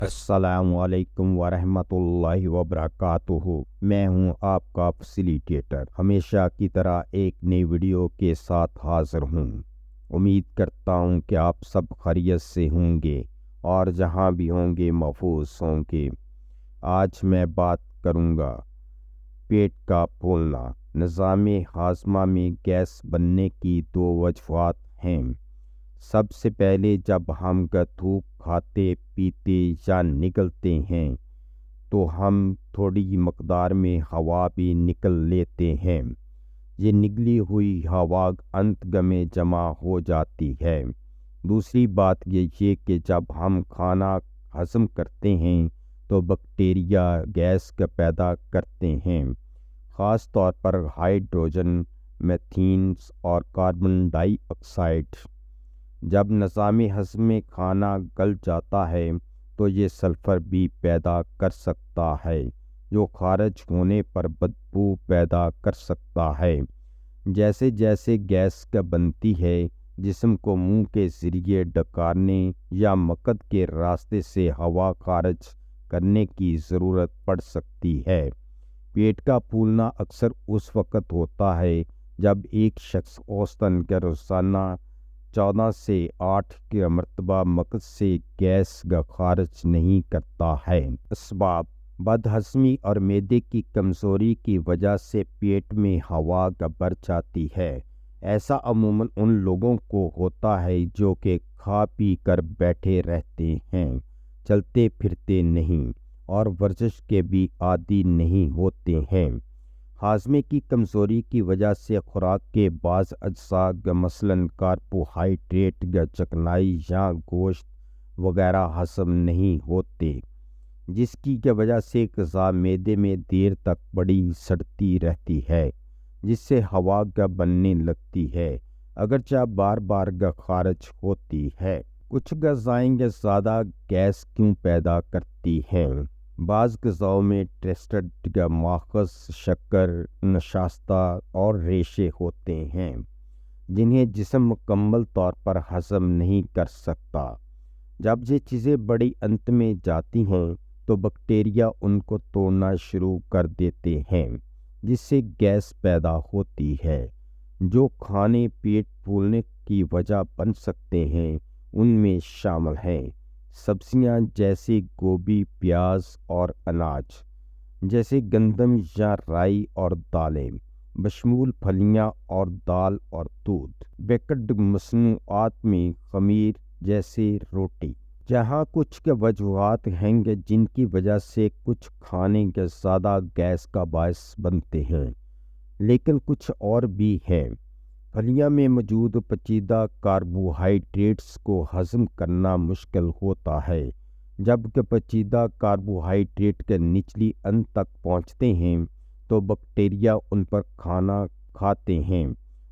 السلام علیکم ورحمۃ اللہ وبرکاتہ۔ میں ہوں آپ کا فیسیلیٹیٹر، ہمیشہ کی طرح ایک نئی ویڈیو کے ساتھ حاضر ہوں۔ امید کرتا ہوں کہ آپ سب خیریت سے ہوں گے اور جہاں بھی ہوں گے محفوظ ہوں گے۔ آج میں بات کروں گا پیٹ کا پھولنا۔ نظام ہاضمہ میں گیس بننے کی دو وجوہات ہیں۔ سب سے پہلے جب ہم تھوک کھاتے پیتے یا نگلتے ہیں تو ہم تھوڑی مقدار میں ہوا بھی نکل لیتے ہیں۔ یہ نگلی ہوئی ہوا انتگہ میں جمع ہو جاتی ہے۔ دوسری بات یہ کہ جب ہم کھانا ہضم کرتے ہیں تو بیکٹیریا گیس پیدا کرتے ہیں، خاص طور پر ہائیڈروجن، میتھین اور کاربن ڈائی آکسائڈ۔ جب نظام ہضم میں کھانا گل جاتا ہے تو یہ سلفر بھی پیدا کر سکتا ہے، جو خارج ہونے پر بدبو پیدا کر سکتا ہے۔ جیسے جیسے گیس بنتی ہے، جسم کو منہ کے ذریعے ڈکارنے یا مقعد کے راستے سے ہوا خارج کرنے کی ضرورت پڑ سکتی ہے۔ پیٹ کا پھولنا اکثر اس وقت ہوتا ہے جب ایک شخص اوسطاً روزانہ 14 سے 8 مرتبہ مقعد سے گیس خارج نہیں کرتا ہے۔ اسباب: بد ہضمی اور معدے کی کمزوری کی وجہ سے پیٹ میں ہوا بھر جاتی ہے۔ ایسا عموماً ان لوگوں کو ہوتا ہے جو کہ کھا پی کر بیٹھے رہتے ہیں، چلتے پھرتے نہیں اور ورزش کے بھی عادی نہیں ہوتے ہیں۔ ہاضمے کی کمزوری کی وجہ سے خوراک کے بعض اجزاء مثلاً کاربوہائیڈریٹ، چکنائی یا گوشت وغیرہ ہضم نہیں ہوتے، جس کی وجہ سے غذا معدے میں دیر تک پڑی سڑتی رہتی ہے، جس سے ہوا بننے لگتی ہے، اگرچہ بار بار خارج ہوتی ہے۔ کچھ غذائیں زیادہ گیس کیوں پیدا کرتی ہیں؟ بعض غذاؤں میں ٹرانسٹڈ ماخذ، شکر، نشاستہ اور ریشے ہوتے ہیں جنہیں جسم مکمل طور پر ہضم نہیں کر سکتا۔ جب یہ چیزیں بڑی انت میں جاتی ہیں تو بیکٹیریا ان کو توڑنا شروع کر دیتے ہیں، جس سے گیس پیدا ہوتی ہے۔ جو کھانے پیٹ پھولنے کی وجہ بن سکتے ہیں ان میں شامل ہیں سبزیاں جیسے گوبھی، پیاز اور اناج جیسے گندم یا رائی اور دالیں، بشمول پھلیاں اور دال اور دودھ، بیکڈ مصنوعات میں خمیر جیسے روٹی۔ جہاں کچھ وجوہات ہیں جن کی وجہ سے کچھ کھانے زیادہ گیس کا باعث بنتے ہیں، لیکن کچھ اور بھی ہیں۔ پھلیاں میں موجود پیچیدہ کاربوہائیڈریٹس کو ہضم کرنا مشکل ہوتا ہے۔ جب پیچیدہ کاربوہائیڈریٹ کے نچلی انت تک پہنچتے ہیں تو بیکٹیریا ان پر کھانا کھاتے ہیں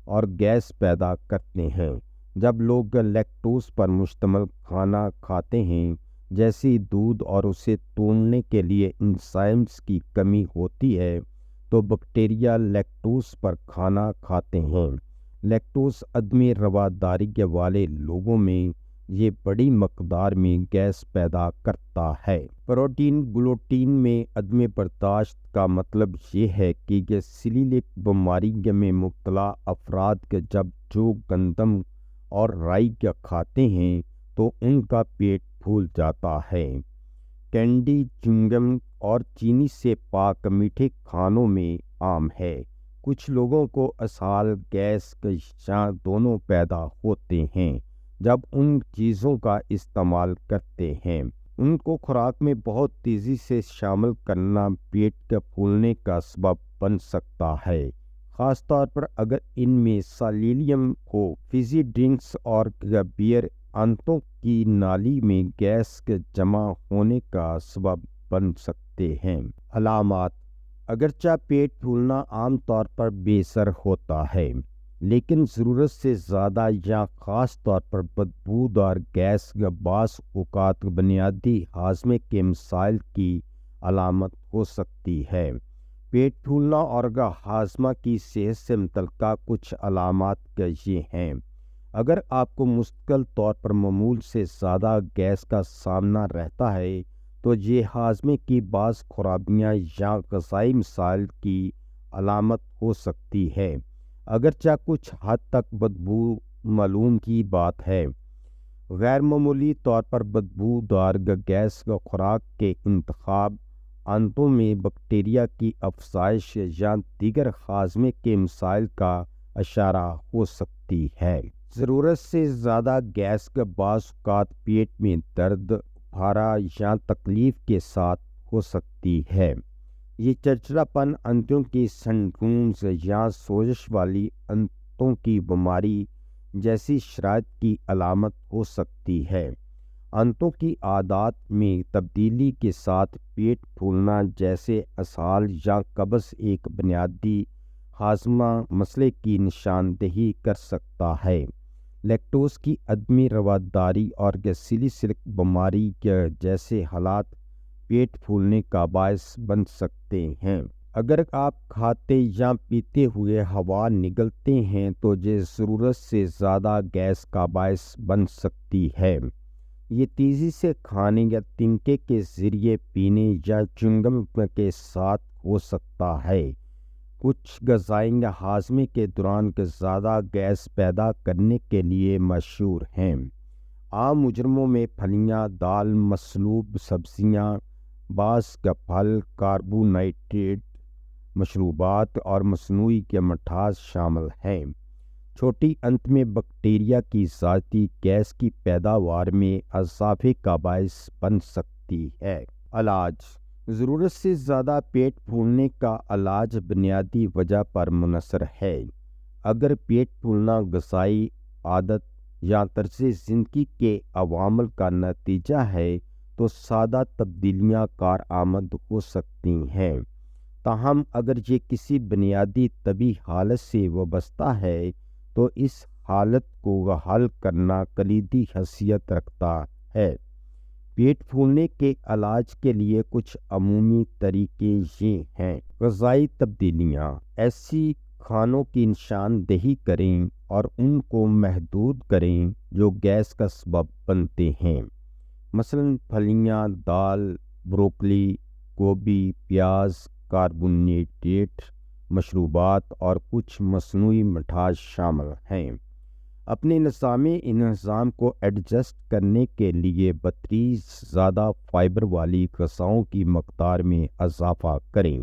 اور گیس پیدا کرتے ہیں۔ جب لوگ لیکٹوز پر مشتمل کھانا کھاتے ہیں جیسے دودھ اور اسے توڑنے کے لیے انزائمز کی کمی ہوتی ہے تو بیکٹیریا لیکٹوز پر کھانا کھاتے ہیں۔ لیکٹوز عدم رواداری والے لوگوں میں یہ بڑی مقدار میں گیس پیدا کرتا ہے۔ پروٹین گلوٹین میں عدم برداشت کا مطلب یہ ہے کہ سیلیلک بیماری میں مبتلا افراد جب جو گندم اور رائی کھاتے ہیں تو ان کا پیٹ پھول جاتا ہے۔ کینڈی، چنگم اور چینی سے پاک میٹھے کھانوں میں عام ہے۔ کچھ لوگوں کو اسہال، گیس یا دونوں پیدا ہوتے ہیں جب ان چیزوں کا استعمال کرتے ہیں۔ ان کو خوراک میں بہت تیزی سے شامل کرنا پیٹ کے پھولنے کا سبب بن سکتا ہے، خاص طور پر اگر ان میں سیلیلیم ہو۔ فزی ڈرنکس اور بیئر آنتوں کی نالی میں گیس کے جمع ہونے کا سبب بن سکتے ہیں۔ علامات: اگرچہ پیٹ پھولنا عام طور پر بے اثر ہوتا ہے، لیکن ضرورت سے زیادہ یا خاص طور پر بدبودار گیس بعض اوقات بنیادی ہاضمے کے مسائل کی علامت ہو سکتی ہے۔ پیٹ پھولنا اور ہاضمہ کی صحت سے متعلقہ کچھ علامات یہ ہیں: اگر آپ کو مستقل طور پر معمول سے زیادہ گیس کا سامنا رہتا ہے تو یہ ہاضمے کی بعض خرابیاں یا غذائی مسائل کی علامت ہو سکتی ہے۔ اگرچہ کچھ حد تک بدبو معلوم کی بات ہے، غیر معمولی طور پر بدبودار گیس کا خوراک کے انتخاب آنتوں میں بیکٹیریا کی افزائش یا دیگر ہاضمے کے مسائل کا اشارہ ہو سکتی ہے۔ ضرورت سے زیادہ گیس کا بعض اوقات پیٹ میں درد، پھارا یا تکلیف کے ساتھ ہو سکتی ہے۔ یہ چڑچڑاپن آنتوں کے سنڈرومز یا سوزش والی آنتوں کی بیماری جیسی شرائط کی علامت ہو سکتی ہے۔ آنتوں کی عادات میں تبدیلی کے ساتھ پیٹ پھولنا جیسے اسہال یا قبض ایک بنیادی ہاضمہ مسئلے کی نشاندہی کر سکتا ہے۔ لیکٹوز کی عدمی رواداری اور سیلیسیلک بیماری جیسے حالات پیٹ پھولنے کا باعث بن سکتے ہیں۔ اگر آپ کھاتے یا پیتے ہوئے ہوا نگلتے ہیں تو یہ ضرورت سے زیادہ گیس کا باعث بن سکتی ہے۔ یہ تیزی سے کھانے یا تنکے کے ذریعے پینے یا چنگم کے ساتھ ہو سکتا ہے۔ کچھ غذائیں ہاضمے کے دوران زیادہ گیس پیدا کرنے کے لیے مشہور ہیں۔ عام مجرموں میں پھلیاں، دال، مسلوق سبزیاں، بعض کا پھل، کاربونیٹڈ مشروبات اور مصنوعی مٹھاس شامل ہیں۔ چھوٹی آنت میں بیکٹیریا کی ذاتی گیس کی پیداوار میں اضافے کا باعث بن سکتی ہے۔ علاج: ضرورت سے زیادہ پیٹ پھولنے کا علاج بنیادی وجہ پر منحصر ہے۔ اگر پیٹ پھولنا غذائی عادت یا طرز زندگی کے عوامل کا نتیجہ ہے تو سادہ تبدیلیاں کارآمد ہو سکتی ہیں۔ تاہم اگر یہ کسی بنیادی طبی حالت سے وابستہ ہے تو اس حالت کو حل کرنا کلیدی حیثیت رکھتا ہے۔ پیٹ پھولنے کے علاج کے لیے کچھ عمومی طریقے یہ ہیں۔ غذائی تبدیلیاں: ایسی کھانوں کی نشاندہی کریں اور ان کو محدود کریں جو گیس کا سبب بنتے ہیں، مثلاً پھلیاں، دال، بروکلی، گوبھی، پیاز، کاربونیٹڈ مشروبات اور کچھ مصنوعی مٹھاس شامل ہیں۔ اپنے نظام انہضام کو ایڈجسٹ کرنے کے لیے بطریز زیادہ فائبر والی غذاؤں کی مقدار میں اضافہ کریں۔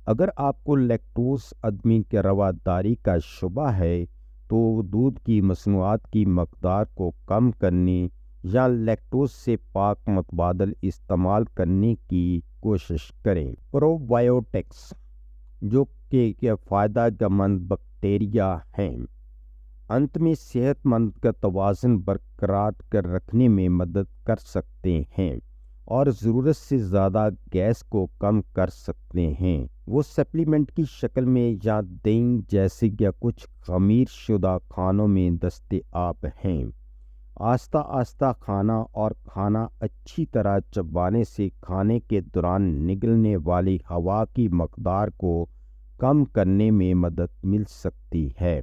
اگر آپ کو لیکٹوز عدمی رواداری کا شبہ ہے تو دودھ کی مصنوعات کی مقدار کو کم کرنے یا لیکٹوز سے پاک متبادل استعمال کرنے کی کوشش کریں۔ پرو بایوٹکس جو کہ فائدہ مند بیکٹیریا ہیں، آنت میں صحت مند کا توازن برقرار رکھنے میں مدد کر سکتے ہیں اور ضرورت سے زیادہ گیس کو کم کر سکتے ہیں۔ وہ سپلیمنٹ کی شکل میں یا دہی جیسے کچھ خمیر شدہ کھانوں میں دستیاب ہیں۔ آہستہ آہستہ کھانا اور کھانا اچھی طرح چبانے سے کھانے کے دوران نگلنے والی ہوا کی مقدار کو کم کرنے میں مدد مل سکتی ہے،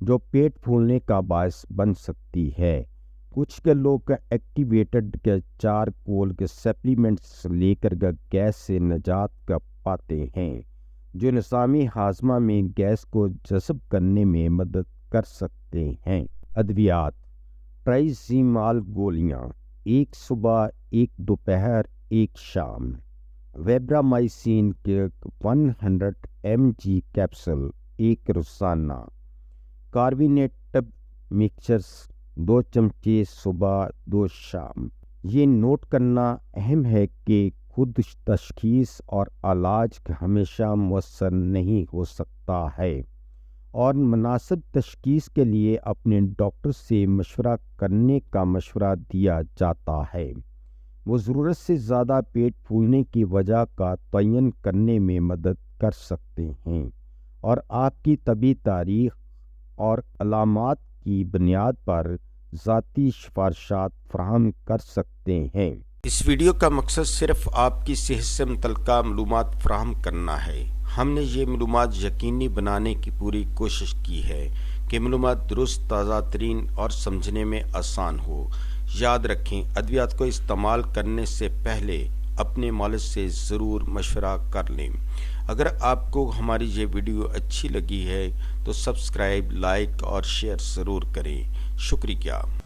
جو پیٹ پھولنے کا باعث بن سکتی ہے۔ کچھ لوگ ایکٹیویٹڈ چارکول سپلیمنٹس لے کر گیس سے نجات پاتے ہیں، جو نظامی ہاضمہ میں گیس کو جذب کرنے میں مدد کر سکتے ہیں۔ ادویات: ٹرائزیمال گولیاں، ایک صبح، ایک دوپہر، ایک شام۔ ویبرامائسین کے 100 mg کیپسول، ایک روزانہ۔ کاربینیٹب مکسچرز، 2 چمچے صبح، 2 شام۔ یہ نوٹ کرنا اہم ہے کہ خود تشخیص اور علاج ہمیشہ مؤثر نہیں ہو سکتا ہے اور مناسب تشخیص کے لیے اپنے ڈاکٹر سے مشورہ کرنے کا مشورہ دیا جاتا ہے۔ وہ ضرورت سے زیادہ پیٹ پھولنے کی وجہ کا تعین کرنے میں مدد کر سکتے ہیں اور آپ کی طبی تاریخ اور علامات کی بنیاد پر ذاتی سفارشات فراہم کر سکتے ہیں۔ اس ویڈیو کا مقصد صرف آپ کی صحت سے متعلقہ معلومات فراہم کرنا ہے۔ ہم نے یہ معلومات یقینی بنانے کی پوری کوشش کی ہے کہ معلومات درست، تازہ ترین اور سمجھنے میں آسان ہو۔ یاد رکھیں ادویات کو استعمال کرنے سے پہلے اپنے مالج سے ضرور مشورہ کر لیں۔ اگر آپ کو ہماری یہ ویڈیو اچھی لگی ہے تو سبسکرائب، لائک اور شیئر ضرور کریں۔ شکریہ۔